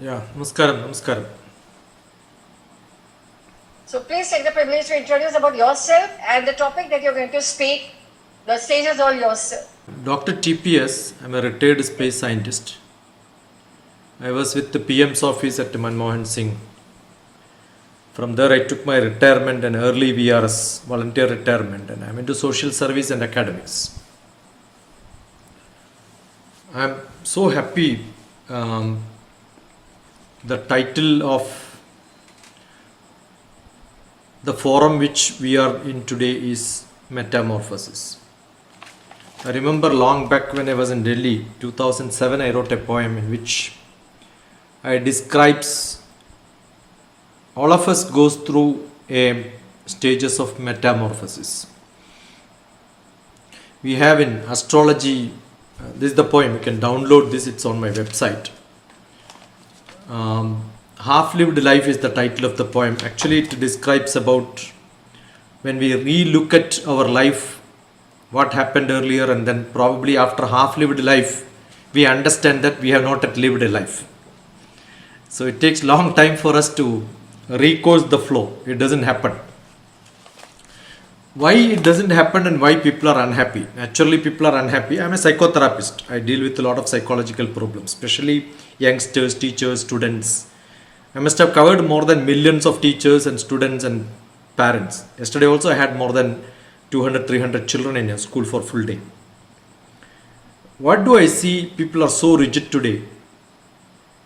Yeah, namaskaram, namaskaram. So please take the privilege to introduce about yourself and the topic that you're going to speak. The stage is all yours, sir. Dr. TPS, I'm a retired space scientist. I was with the PM's office at Manmohan Singh. From there, I took my retirement and early VRS, volunteer retirement, and I'm into social service and academics. I'm so happy. The title of the forum which we are in today is Metamorphosis. I remember long back when I was in Delhi, 2007, I wrote a poem in which I describes all of us goes through a stages of metamorphosis. We have in astrology, this is the poem, you can download this, it's on my website. Half-lived life is the title of the poem. Actually, it describes about when we re-look at our life, what happened earlier, and then probably after half-lived life, we understand that we have not yet lived a life. So it takes long time for us to recourse the flow. It doesn't happen. Why it doesn't happen and why people are unhappy? Naturally, people are unhappy. I'm a psychotherapist. I deal with a lot of psychological problems, especially youngsters, teachers, students. I must have covered more than millions of teachers and students and parents. Yesterday also I had more than 200, 300 children in a school for full day. What do I see? People are so rigid today.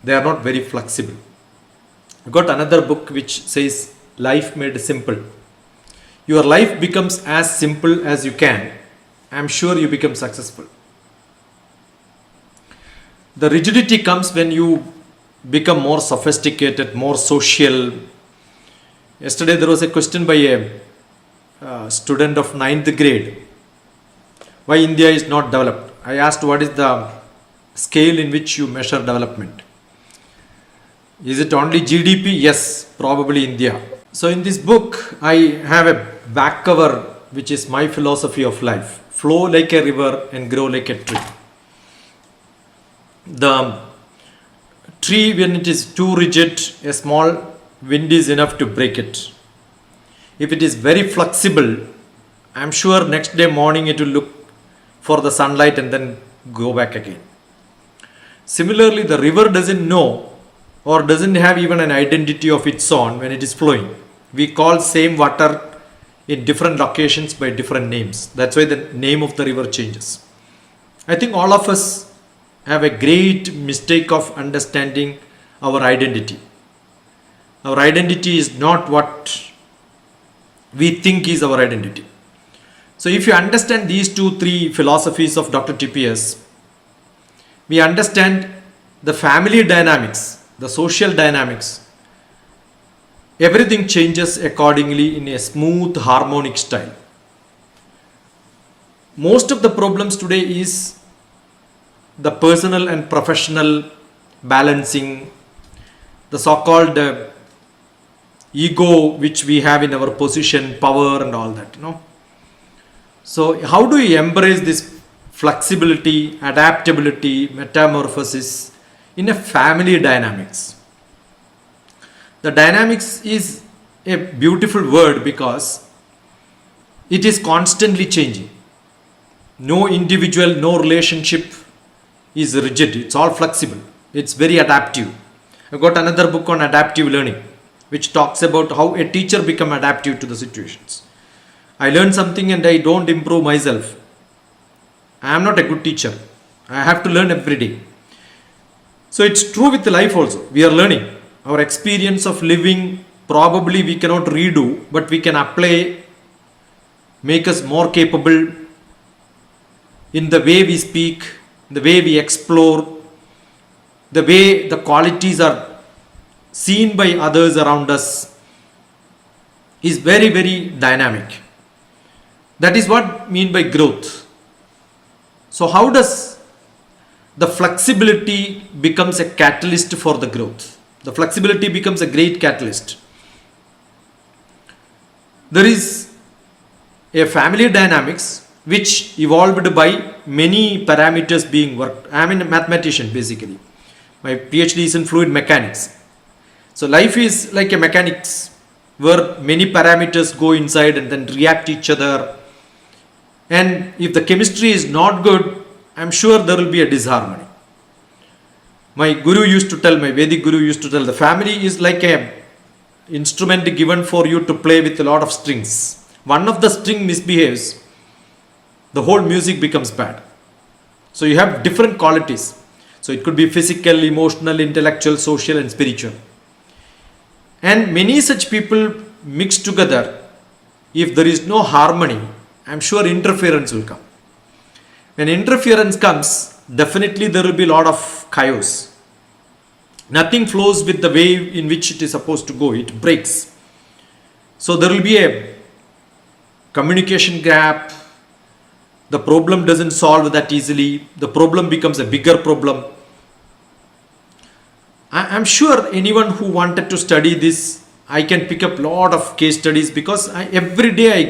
They are not very flexible. I got another book which says life made simple. Your life becomes as simple as you can. I'm sure you become successful. The rigidity comes when you become more sophisticated, more social. Yesterday there was a question by a student of 9th grade. Why India is not developed? I asked what is the scale in which you measure development. Is it only GDP? Yes, probably India. So in this book, I have a back cover which is my philosophy of life. Flow like a river and grow like a tree. The tree, when it is too rigid, a small wind is enough to break it. If it is very flexible, I'm sure next day morning it will look for the sunlight and then go back again. Similarly, the river doesn't know or doesn't have even an identity of its own when it is flowing. We call same water in different locations by different names. That's why the name of the river changes. I think all of us have a great mistake of understanding our identity. Our identity is not what we think is our identity. So if you understand these 2-3 philosophies of Dr. TPS, we understand the family dynamics, the social dynamics. Everything changes accordingly in a smooth, harmonic style. Most of the problems today is the personal and professional balancing, the so-called ego which we have in our position, power and all that, So how do we embrace this flexibility, adaptability, metamorphosis in a family dynamics? The dynamics is a beautiful word because it is constantly changing. No individual, no relationship is rigid. It's all flexible. It's very adaptive. I got another book on adaptive learning which talks about how a teacher become adaptive to the situations. I learn something and I don't improve myself. I am not a good teacher. I have to learn every day. So it's true with life also. We are learning. Our experience of living probably we cannot redo, but we can apply, make us more capable in the way we speak, the way we explore, the way the qualities are seen by others around us is very, very dynamic. That is what I mean by growth. So how does the flexibility becomes a catalyst for the growth? The flexibility becomes a great catalyst. There is a family dynamics which evolved by many parameters being worked. I am a mathematician basically. My PhD is in fluid mechanics. So life is like a mechanics where many parameters go inside and then react each other. And if the chemistry is not good, I'm sure there will be a disharmony. My guru used to tell, my Vedic guru used to tell, the family is like a instrument given for you to play with a lot of strings. One of the string misbehaves, the whole music becomes bad. So you have different qualities. So it could be physical, emotional, intellectual, social and spiritual. And many such people mix together. If there is no harmony, I'm sure interference will come. When interference comes, definitely there will be a lot of chaos. Nothing flows with the way in which it is supposed to go. It breaks. So there will be a communication gap. The problem doesn't solve that easily. The problem becomes a bigger problem. I'm sure anyone who wanted to study this, I can pick up a lot of case studies because every day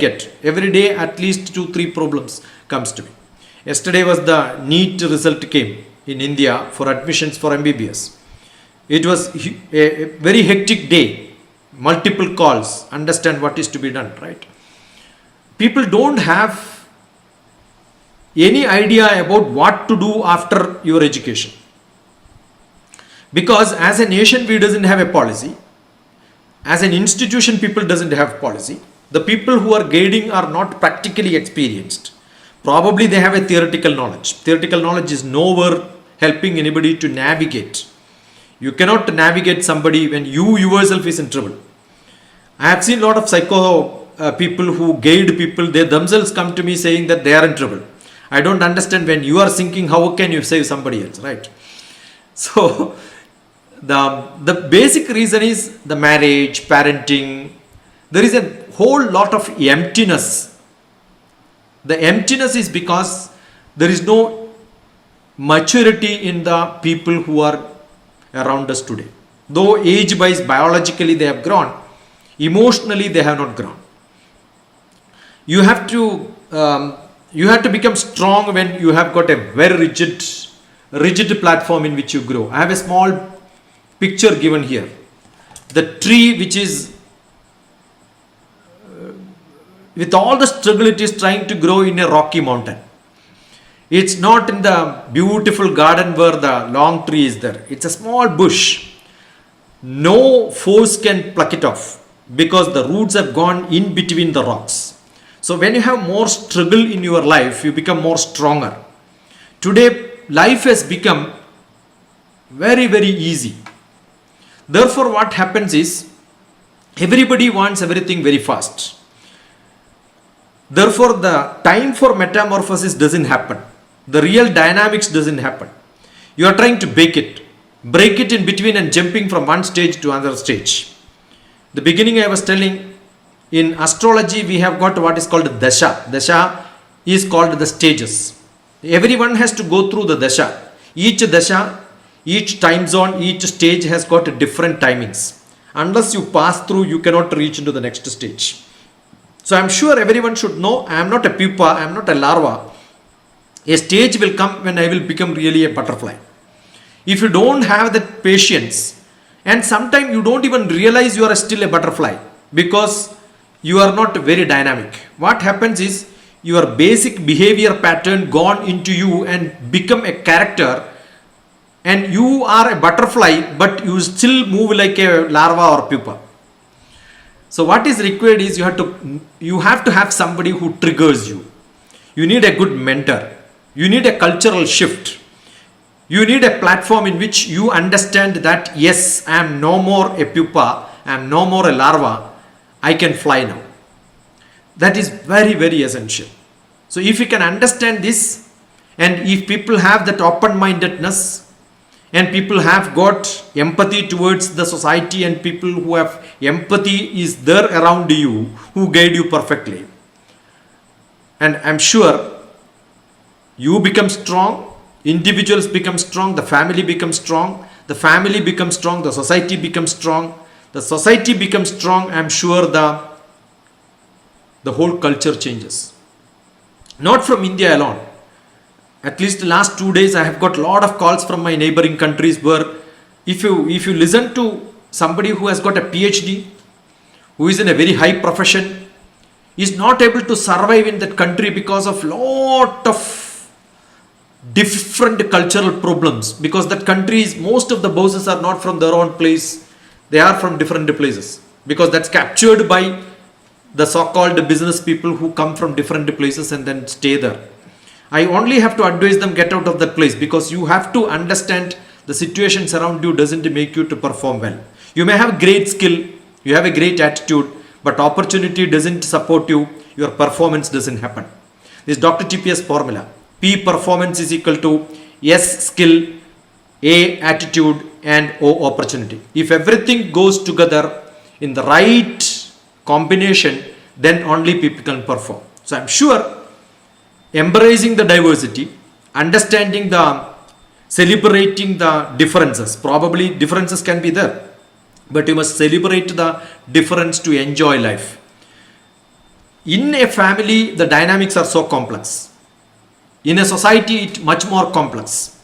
at least 2-3 problems comes to me. Yesterday was the NEET result came in India for admissions for MBBS. It was a very hectic day, multiple calls, understand what is to be done, right? People don't have any idea about what to do after your education. Because as a nation, we doesn't have a policy. As an institution, people doesn't have policy. The people who are guiding are not practically experienced. Probably they have a theoretical knowledge. Theoretical knowledge is nowhere helping anybody to navigate. You cannot navigate somebody when you yourself is in trouble. I have seen a lot of psycho people who guide people. They themselves come to me saying that they are in trouble. I don't understand, when you are sinking, how can you save somebody else, right? So the basic reason is the marriage, parenting. There is a whole lot of emptiness. The emptiness is because there is no maturity in the people who are around us today. Though age-wise, biologically they have grown, emotionally they have not grown. You have to become strong when you have got a very rigid platform in which you grow. I have a small picture given here. The tree which is with all the struggle, it is trying to grow in a rocky mountain. It's not in the beautiful garden where the long tree is there. It's a small bush. No force can pluck it off because the roots have gone in between the rocks. So when you have more struggle in your life, you become more stronger. Today, life has become very, very easy. Therefore, what happens is, everybody wants everything very fast. Therefore, the time for metamorphosis doesn't happen. The real dynamics doesn't happen. You are trying to break it in between and jumping from one stage to another stage. The beginning I was telling, in astrology we have got what is called dasha. Dasha is called the stages. Everyone has to go through the dasha. Each dasha, each time zone, each stage has got different timings. Unless you pass through, you cannot reach into the next stage. So I'm sure everyone should know, I am not a pupa, I am not a larva. A stage will come when I will become really a butterfly. If you don't have that patience, and sometimes you don't even realize you are still a butterfly because you are not very dynamic. What happens is, your basic behavior pattern gone into you and become a character, and you are a butterfly but you still move like a larva or pupa. So what is required is, you have to have somebody who triggers you. You need a good mentor. You need a cultural shift. You need a platform in which you understand that yes, I am no more a pupa, I am no more a larva, I can fly now. That is very, very essential. So if you can understand this, and if people have that open-mindedness, and people have got empathy towards the society, and people who have empathy is there around you, who guide you perfectly, and I'm sure you become strong, individuals become strong, the family becomes strong, the family becomes strong, the society becomes strong, the society becomes strong, I'm sure the whole culture changes. Not from India alone. At least the last 2 days I have got a lot of calls from my neighboring countries where if you listen to somebody who has got a PhD, who is in a very high profession, is not able to survive in that country because of lot of different cultural problems, because that country is, most of the bosses are not from their own place, they are from different places, because that's captured by the so-called business people who come from different places and then stay there. I only have to advise them, get out of that place, because you have to understand the situations around you doesn't make you to perform well. You may have great skill, you have a great attitude, but opportunity doesn't support you, your performance doesn't happen. This Dr. TPS formula: P performance is equal to S skill, A attitude, and O opportunity. If everything goes together in the right combination, then only people can perform. So I'm sure embracing the diversity, understanding celebrating the differences, probably differences can be there, but you must celebrate the difference to enjoy life. In a family, the dynamics are so complex. In a society, it's much more complex.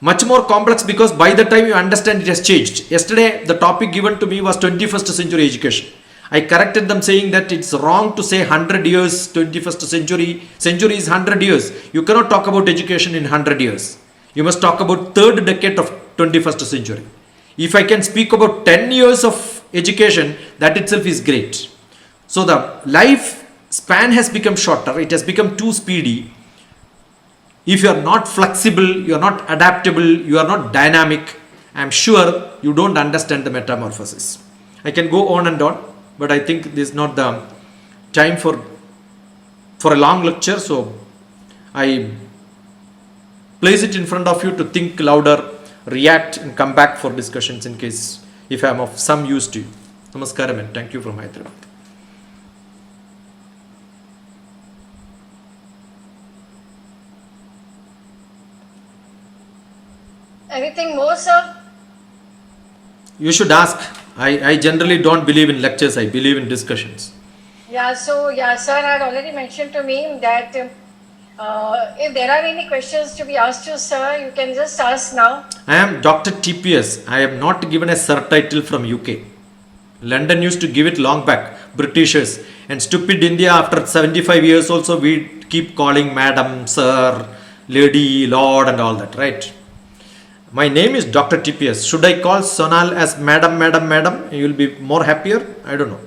Much more complex because by the time you understand, it has changed. Yesterday, the topic given to me was 21st century education. I corrected them saying that it's wrong to say 100 years, 21st century. Century is 100 years. You cannot talk about education in 100 years. You must talk about third decade of 21st century. If I can speak about 10 years of education, that itself is great. So the life span has become shorter. It has become too speedy. If you are not flexible, you are not adaptable, you are not dynamic, I am sure you don't understand the metamorphosis. I can go on and on, but I think this is not the time for a long lecture. So I place it in front of you to think louder, react, and come back for discussions in case if I am of some use to you. Namaskaram and thank you from Hyderabad. Anything more, sir? You should ask. I generally don't believe in lectures, I believe in discussions. Yeah, so sir had already mentioned to me that if there are any questions to be asked to sir, you can just ask now. I am Dr. TPS. I am not given a sir title from UK. London used to give it long back, Britishers. And stupid India, after 75 years also, we keep calling madam, sir, lady, lord and all that, right? My name is Dr. TPS. Should I call Sonal as madam? You will be more happier? I don't know.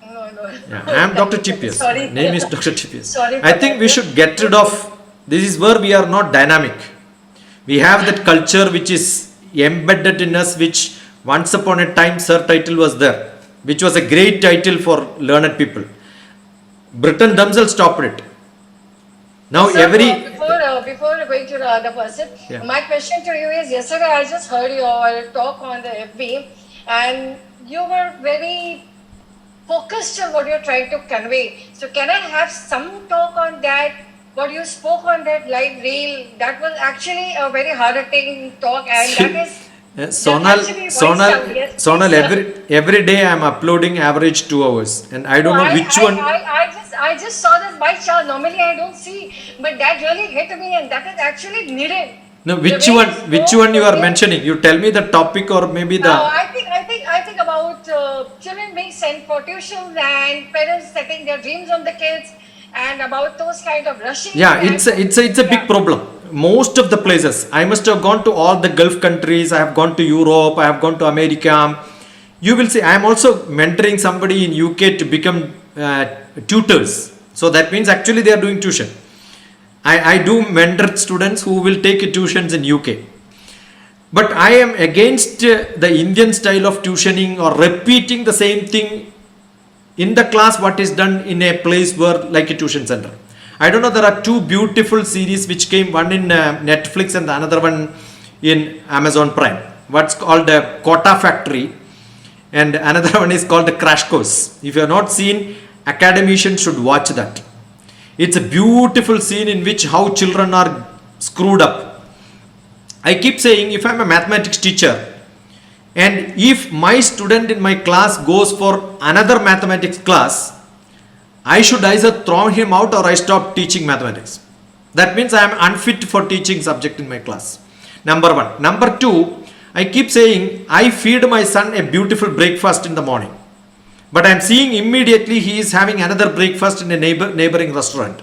No. Yeah, I am Dr. TPS. Sorry. My name is Dr. TPS. Sorry. I think we should get rid of, this is where we are not dynamic. We have that culture which is embedded in us, which once upon a time sir title was there, which was a great title for learned people. Britain themselves stopped it. Now Sir, before going to the other person, my question to you is, yesterday I just heard your talk on the FB and you were very focused on what you're trying to convey. So can I have some talk on that? What you spoke on that live reel, that was actually a very hard-hitting talk and that is... Sonal, every day I am uploading average 2 hours and I don't know which one. I just saw this by chance. Normally I don't see, but that really hit me and that is actually needed. No, which one you are mentioning? You tell me the topic or maybe the... No, I think about children being sent for tuitions and parents setting their dreams on the kids and about those kind of rushing. Yeah, it's a big problem. Most of the places, I must have gone to all the Gulf countries, I have gone to Europe, I have gone to America. You will see, I am also mentoring somebody in UK to become tutors. So that means actually they are doing tuition. I do mentor students who will take tuitions in UK. But I am against the Indian style of tuitioning or repeating the same thing in the class what is done in a place where like a tuition center. I don't know, there are two beautiful series which came, one in Netflix and the another one in Amazon Prime. What's called the Quota Factory and another one is called the Crash Course. If you have not seen, academicians should watch that. It's a beautiful scene in which how children are screwed up. I keep saying, if I'm a mathematics teacher and if my student in my class goes for another mathematics class, I should either throw him out or I stop teaching mathematics. That means I am unfit for teaching subject in my class. Number one. Number two, I keep saying, I feed my son a beautiful breakfast in the morning. But I'm seeing immediately he is having another breakfast in a neighboring restaurant.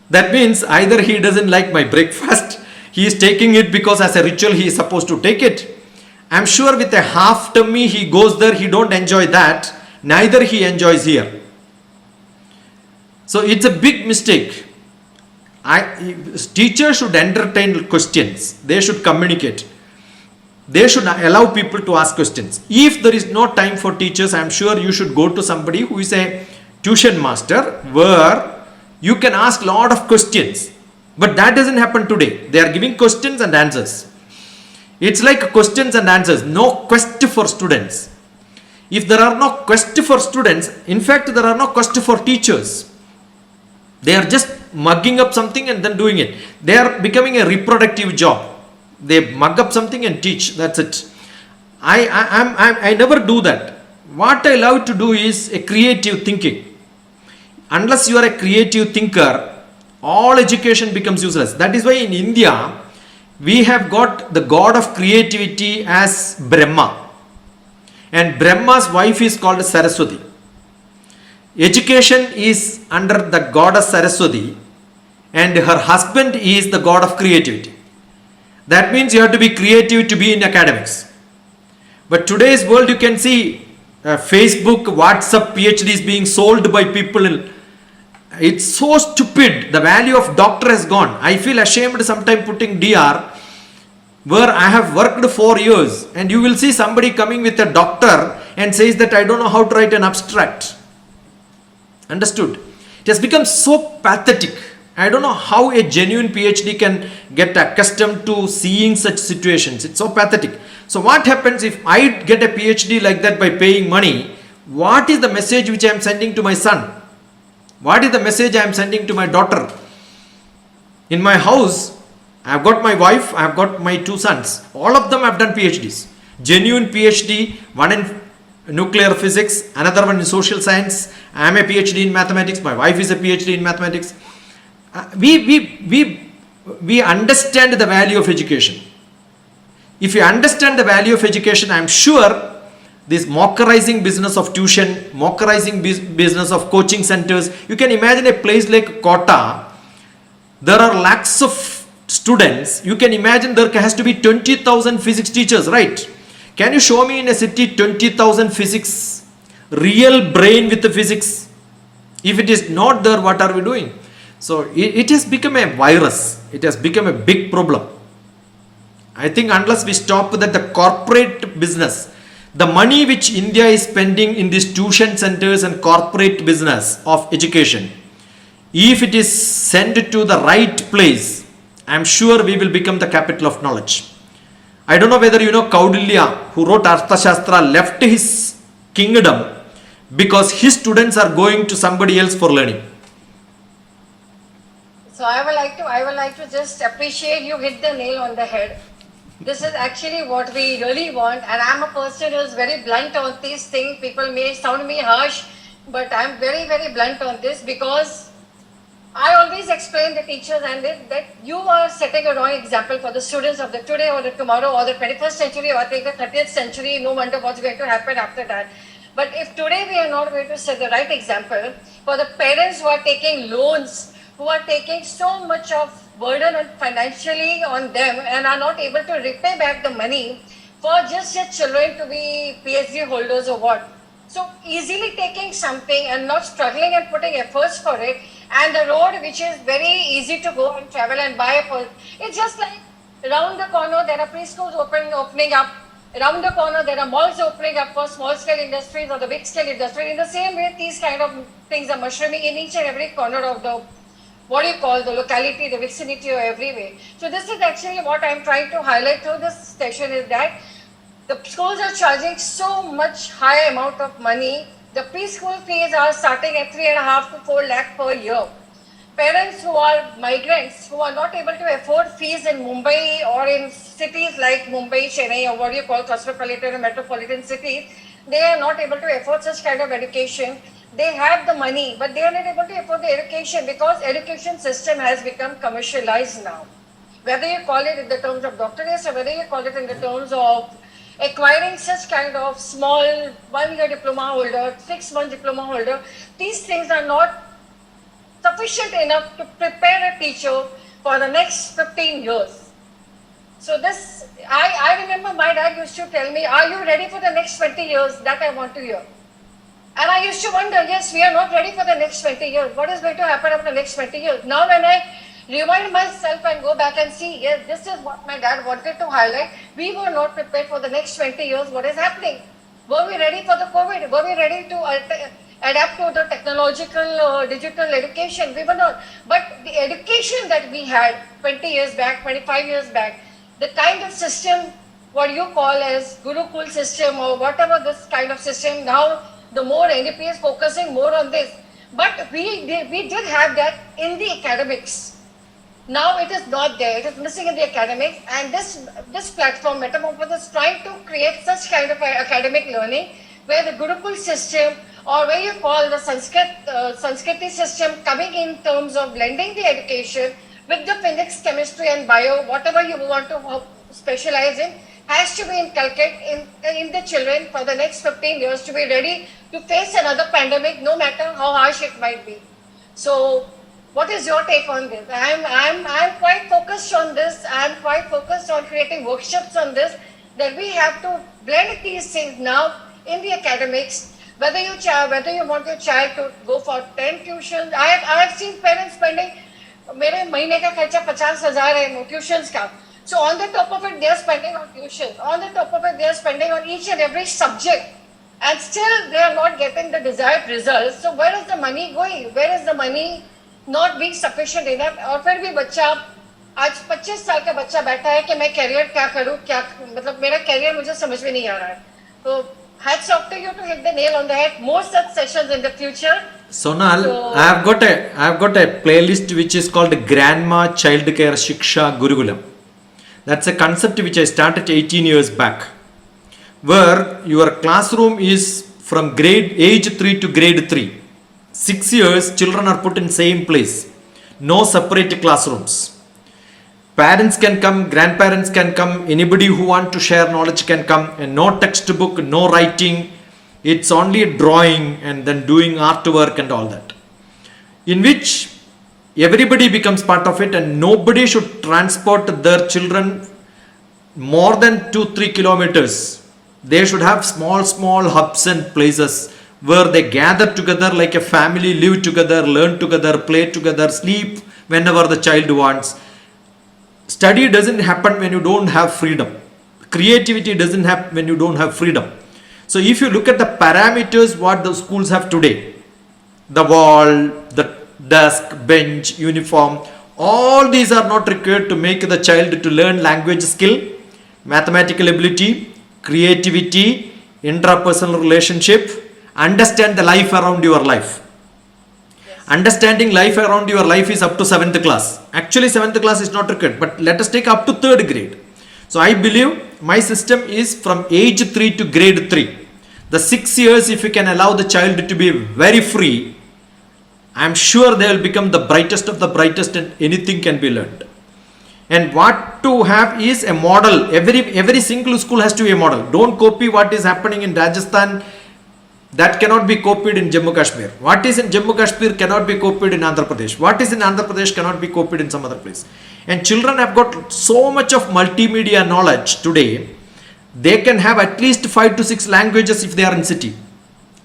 That means either he doesn't like my breakfast, he is taking it because as a ritual he is supposed to take it. I'm sure with a half tummy he goes there, he don't enjoy that, neither he enjoys here. So it's a big mistake. Teachers should entertain questions, they should communicate. They should allow people to ask questions. If there is no time for teachers, I am sure you should go to somebody who is a tuition master where you can ask a lot of questions. But that doesn't happen today. They are giving questions and answers. It's like questions and answers, no quest for students. If there are no quest for students, in fact there are no quest for teachers. They are just mugging up something and then doing it. They are becoming a reproductive job. They mug up something and teach. That's it. I never do that. What I love to do is a creative thinking. Unless you are a creative thinker, all education becomes useless. That is why in India, we have got the god of creativity as Brahma. And Brahma's wife is called Saraswati. Education is under the goddess Saraswati, and her husband is the god of creativity. That means you have to be creative to be in academics. But today's world, you can see Facebook, WhatsApp, PhDs being sold by people. It's so stupid. The value of doctor has gone. I feel ashamed sometimes putting DR where I have worked 4 years, and you will see somebody coming with a doctor and says that I don't know how to write an abstract. Understood? It has become so pathetic. I don't know how a genuine PhD can get accustomed to seeing such situations. It's so pathetic. So what happens if I get a PhD like that by paying money? What is the message which I am sending to my son? What is the message I am sending to my daughter? In my house, I have got my wife, I have got my 2 sons. All of them have done PhDs. Genuine PhD, one in nuclear physics, another one in social science. I am a PhD in mathematics. My wife is a PhD in mathematics. We understand the value of education. If you understand the value of education, I am sure this mockerizing business of tuition, mockerizing business of coaching centers, you can imagine a place like Kota, there are lakhs of students, you can imagine there has to be 20,000 physics teachers, right? Can you show me in a city 20,000 physics, real brain with the physics? If it is not there, what are we doing? So it has become a virus. It has become a big problem. I think unless we stop that, the corporate business, the money which India is spending in these tuition centers and corporate business of education, if it is sent to the right place, I am sure we will become the capital of knowledge. I don't know whether you know Kaudilya, who wrote Arthashastra, left his kingdom because his students are going to somebody else for learning. So I would like to just appreciate you hit the nail on the head. This is actually what we really want, and I'm a person who is very blunt on these things. People may sound me harsh, but I'm very, very blunt on this because I always explain the teachers and that you are setting a wrong example for the students of the today or the tomorrow or the 21st century or the 30th century. No wonder what's going to happen after that. But if today we are not going to set the right example for the parents who are taking loans, who are taking so much of burden and financially on them and are not able to repay back the money for just their children to be PhD holders or what. So easily taking something and not struggling and putting efforts for it, and the road which is very easy to go and travel and buy it's just like around the corner there are preschools opening up, around the corner there are malls opening up for small scale industries or the big scale industry. In the same way, these kind of things are mushrooming in each and every corner of the the locality, the vicinity or everywhere. So this is actually what I'm trying to highlight through this session, is that the schools are charging so much high amount of money. The preschool fees are starting at 3.5 to 4 lakh per year. Parents who are migrants, who are not able to afford fees in Mumbai or in cities like Mumbai, Chennai, or what you call cosmopolitan or metropolitan cities, they are not able to afford such kind of education. They have the money, but they are not able to afford the education because education system has become commercialized now. whether you call it in the terms of doctorates or whether you call it in the terms of acquiring such kind of small 1-year diploma holder, 6-month diploma holder, these things are not sufficient enough to prepare a teacher for the next 15 years. So this, I remember my dad used to tell me, are you ready for the next 20 years? That I want to hear. And I used to wonder, yes, we are not ready for the next 20 years. What is going to happen after the next 20 years? Now when I rewind myself and go back and see, yes, this is what my dad wanted to highlight. We were not prepared for the next 20 years. What is happening? Were we ready for the COVID? Were we ready to adapt to the technological, digital education? We were not. But the education that we had 20 years back, 25 years back, the kind of system, what you call as Gurukul system or whatever this kind of system, now the more NDP is focusing more on this. But we did have that in the academics. Now it is not there. It is missing in the academics. And this platform, Metamorphosis, is trying to create such kind of academic learning where the Gurukul system or where you call the Sanskriti system coming in terms of blending the education with the physics, chemistry and bio, whatever you want to specialize in, has to be inculcated in the children for the next 15 years to be ready to face another pandemic, no matter how harsh it might be. So, what is your take on this? I'm quite focused on this. I'm quite focused on creating workshops on this, that we have to blend these things now in the academics. Whether you want your child to go for 10 tuitions, I have seen parents spending, मेरे महीने का खर्चा 50,000 है tuitions का. So on the top of it, they are spending on tuition. On the top of it, they are spending on each and every subject, and still they are not getting the desired results. So where is the money going? Where is the money not being sufficient enough? और फिर भी बच्चा आज 25 साल का बच्चा बैठा है कि मैं कैरियर क्या करूँ, क्या मतलब मेरा कैरियर मुझे समझ में नहीं आ रहा है. तो hats off to you to hit the nail on the head. More such sessions in the future. Sonal, I have got a playlist which is called Grandma Childcare Shiksha Gurukulam. That's a concept which I started 18 years back, where your classroom is from age 3 to grade 3. 6 years, children are put in same place. No separate classrooms. Parents can come, grandparents can come, anybody who want to share knowledge can come, and no textbook, no writing. It's only drawing and then doing artwork and all that, in which everybody becomes part of it, and nobody should transport their children more than 2-3 kilometers. They should have small hubs and places where they gather together like a family, live together, learn together, play together, sleep whenever the child wants. Study doesn't happen when you don't have freedom. Creativity doesn't happen when you don't have freedom. So if you look at the parameters what the schools have today, the wall, the desk, bench, uniform, all these are not required to make the child to learn language skill, mathematical ability, creativity, intrapersonal relationship, understand the life around your life. Understanding life around your life is up to 7th class. Actually 7th class is not required, but let us take up to 3rd grade. So I believe my system is from age 3 to grade 3. The 6 years, if you can allow the child to be very free, I am sure they will become the brightest of the brightest and anything can be learned. And what to have is a model. Every single school has to be a model. Don't copy what is happening in Rajasthan. That cannot be copied in Jammu Kashmir. What is in Jammu Kashmir cannot be copied in Andhra Pradesh. What is in Andhra Pradesh cannot be copied in some other place. And children have got so much of multimedia knowledge today. They can have at least 5 to 6 languages if they are in city.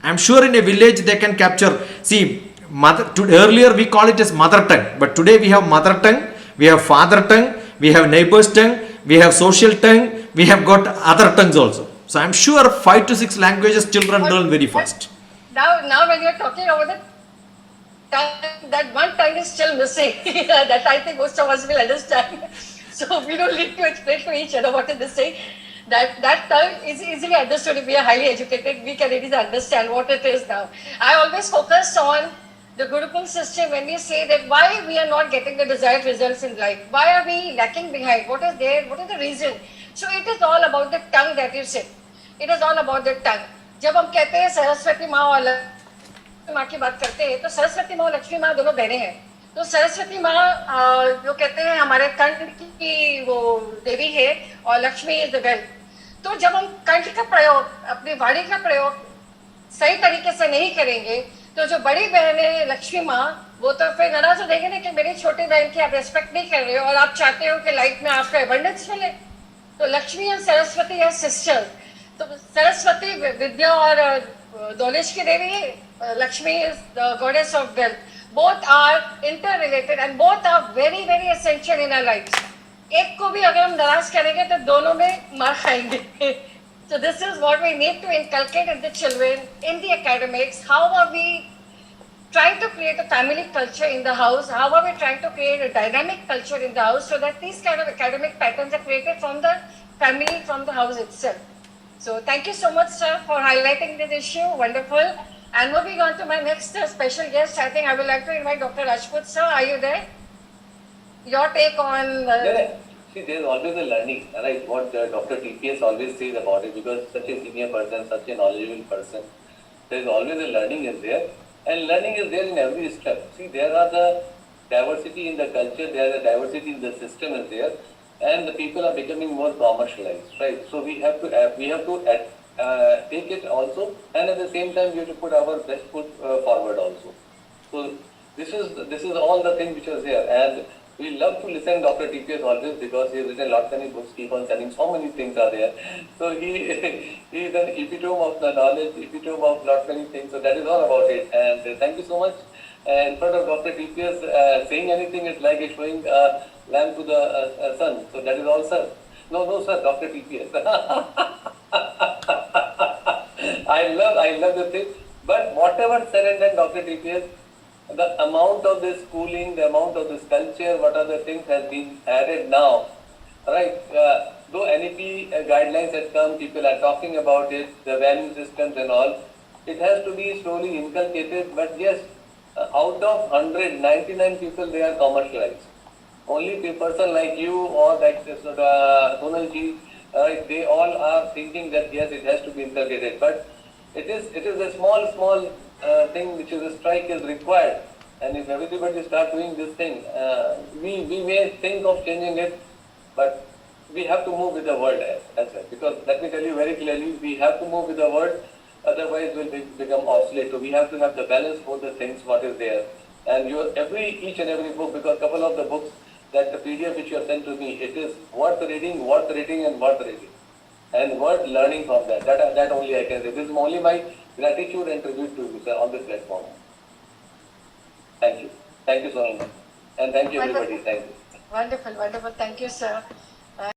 I am sure in a village they can capture. See, earlier we call it as mother tongue, but today we have mother tongue, we have father tongue, we have neighbor's tongue, we have social tongue, we have got other tongues also. So I am sure 5 to 6 languages children learn very fast. Now when you are talking about it, that one tongue is still missing. That I think most of us will understand. So we don't need to explain to each other what is this saying. That tongue is easily understood. If we are highly educated, we can easily understand what it is now. I always focus on the Gurukul system when we say that why we are not getting the desired results in life. Why are we lacking behind? What is there? What is the reason? So it is all about the tongue that you said. It is all about the tongue. जब हम कहते हैं सरस्वती माँ और लक्ष्मी माँ की बात करते हैं तो सरस्वती माँ और लक्ष्मी माँ दोनों बहनें हैं. तो सरस्वती माँ जो कहते हैं हमारे कंठ की वो देवी है और लक्ष्मी इज द वेल्थ। तो जब हम कंठ का प्रयोग, अपनी वाणी का प्रयोग सही तरीके से नहीं करेंगे तो जो बड़ी बहन है लक्ष्मी माँ, वो तो फिर नाराज हो जाएंगे ना कि मेरी छोटी बहन की आप रेस्पेक्ट नहीं कर रहे हो और आप चाहते हो कि लाइफ में आपको एबंडेंस मिले। तो लक्ष्मी और सरस्वती है सिस्टर। तो सरस्वती विद्या और नॉलेज की देवी है, Lakshmi is the goddess of wealth. Both are inter related and both are very very essential in our life. एक को भी अगर हम नाराज करेंगे तो दोनों में मार खाएंगे। So this is what we need to inculcate in the children, in the academics. How are we trying to create a family culture in the house? How are we trying to create a dynamic culture in the house so that these kind of academic patterns are created from the family, from the house itself? So thank you so much, sir, for highlighting this issue. Wonderful. And moving on to my next special guest, I think I would like to invite Dr. Rajput, sir. Are you there? Your take on... See, there is always a learning, right? What Dr. TPS always says about it, because such a senior person, such a knowledgeable person, there is always a learning is there. And learning is there in every step. See, there are the diversity in the culture, there is a diversity in the system is there, and the people are becoming more commercialized, right? So we have to take it also, and at the same time we have to put our best foot forward also. So this is all the things which are there, and we love to listen to Dr. TPS always because he has written lot many books, keep on selling, so many things are there. So he is an epitome of the knowledge, epitome of lot many things. So that is all about it. And thank you so much. In front of Dr. TPS, saying anything is like showing a lamp to the sun. So that is all, sir. No, sir, Dr. TPS. I love the thing. But whatever said and done, Dr. TPS, the amount of this schooling, the amount of this culture, what are the things has been added now, right? Though NEP guidelines have come, people are talking about it, the value systems and all, it has to be slowly inculcated. But yes, out of 100, 99 people, they are commercialized. Only a person like you or like Sonal ji, they all are thinking that yes, it has to be inculcated. But it is a small thing which is a strike is required, and if everybody start doing this thing, we may think of changing it, but we have to move with the world as well, because let me tell you very clearly, we have to move with the world, otherwise we'll become obsolete. So we have to have the balance for the things what is there, and each and every book, because couple of the books that the PDF which you have sent to me, it is worth reading and worth reading, and worth learning from that. That only I can say. This is only my gratitude and tribute to you, sir, on this platform. Thank you so much, and thank you everybody. Thank you. Wonderful. Thank you, sir.